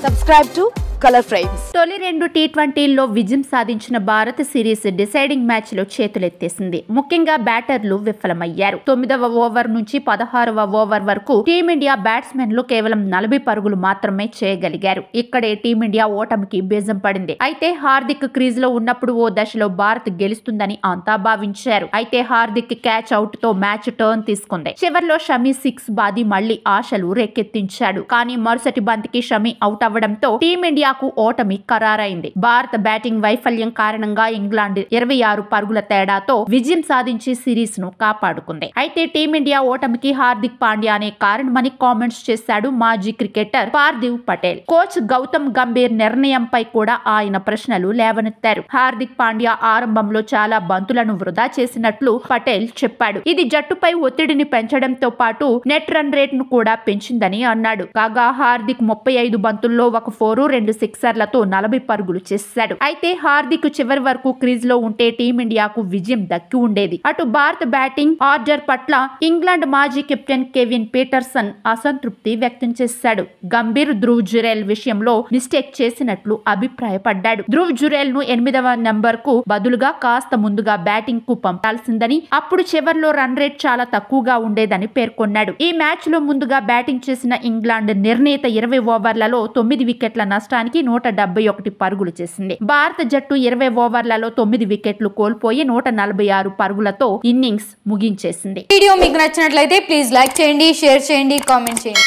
Subscribe to Color Frames. తొలి 2 టీ20ల్లో విజయం సాధించిన భారత్ సిరీస్ డిసైడింగ్ మ్యాచ్ లో చేతులెత్తేసింది. ముఖ్యంగా బ్యాటర్లు విఫలమయ్యారు. 9వ ఓవర్ నుంచి 16వ ఓవర్ వరకు టీమిండియా బ్యాట్స్మెన్లు కేవలం 40 పరుగులు మాత్రమే చేయగలిగారు. ఇక్కడే టీమిండియా ఓటమికి బీజం పడింది. అయితే హార్దిక్ క్రీజ్ లో ఉన్నప్పుడు ఓ దశలో భారత్ గెలుస్తుందని అంతా భావించారు. అయితే హార్దిక్ క్యాచ్ అవుట్ తో మ్యాచ్ టర్న్ తీసుకుంది. చివర్లో షమి 6 బాది మళ్లీ ఆశలు రేకెత్తించాడు. కానీ మరుసటి బంతికి షమి అవుట్ అవ్వడంతో టీమిండియాకు ఓటమి ఖరారైంది. భారత బ్యాటింగ్ వైఫల్యం కారణంగా ఇంగ్లాండ్ 26 పరుగుల తేడాతో విజయం సాధించి సిరీస్ ను కాపాడుకుంది. అయితే టీమిండియా ఓటమికి హార్దిక్ పాండ్యానే కారణమని కామెంట్స్ చేశాడు మాజీ క్రికెటర్ పార్థివ్ పటేల్. కోచ్ గౌతమ్ గంభీర్ నిర్ణయంపై కూడా ఆయన ప్రశ్నలు లేవనెత్తారు. హార్దిక్ పాండ్యా ఆరంభంలో చాలా బంతులను వృధా చేసినట్లు పటేల్ చెప్పాడు. ఇది జట్టుపై ఒత్తిడిని పెంచడంతో పాటు నెట్ రన్ రేట్ ను కూడా పెంచిందని అన్నాడు. కాగా హార్దిక్ 35 బంతుల్లో ఒక 4, 2 సిక్సర్లతో 40 పరుగులు చేశాడు. అయితే హార్దిక్ చివరి వరకు క్రీజ్ లో ఉంటే టీమిండియాకు విజయం దక్కి ఉండేది. అటు భారత బ్యాటింగ్ ఆర్డర్ పట్ల ఇంగ్లాండ్ మాజీ కెప్టెన్ కెవిన్ పీటర్సన్ అసంతృప్తి వ్యక్తం చేశాడు. గంభీర్ ధ్రువ్ జురేల్ విషయంలో మిస్టేక్ చేసినట్లు అభిప్రాయపడ్డాడు. ధ్రువ్ జురేల్ ను 8వ నెంబర్ కు బదులుగా కాస్త ముందుగా బ్యాటింగ్ కు పంపాల్సిందని, అప్పుడు చివర్లో రన్ రేట్ చాలా తక్కువగా ఉండేదని పేర్కొన్నాడు. ఈ మ్యాచ్ లో ముందుగా బ్యాటింగ్ చేసిన ఇంగ్లాండ్ నిర్ణీత 20 ఓవర్లలో 9 వికెట్ల నష్టానికి 171 పరుగులు చేసింది. భారత జట్టు 20 ఓవర్లలో 9 వికెట్లు కోల్పోయి 146 పరుగులతో ఇన్నింగ్స్ ముగించేసింది. వీడియో మీకు నచ్చినట్లయితే ప్లీజ్ లైక్ చేయండి, షేర్ చేయండి, కామెంట్ చేయండి.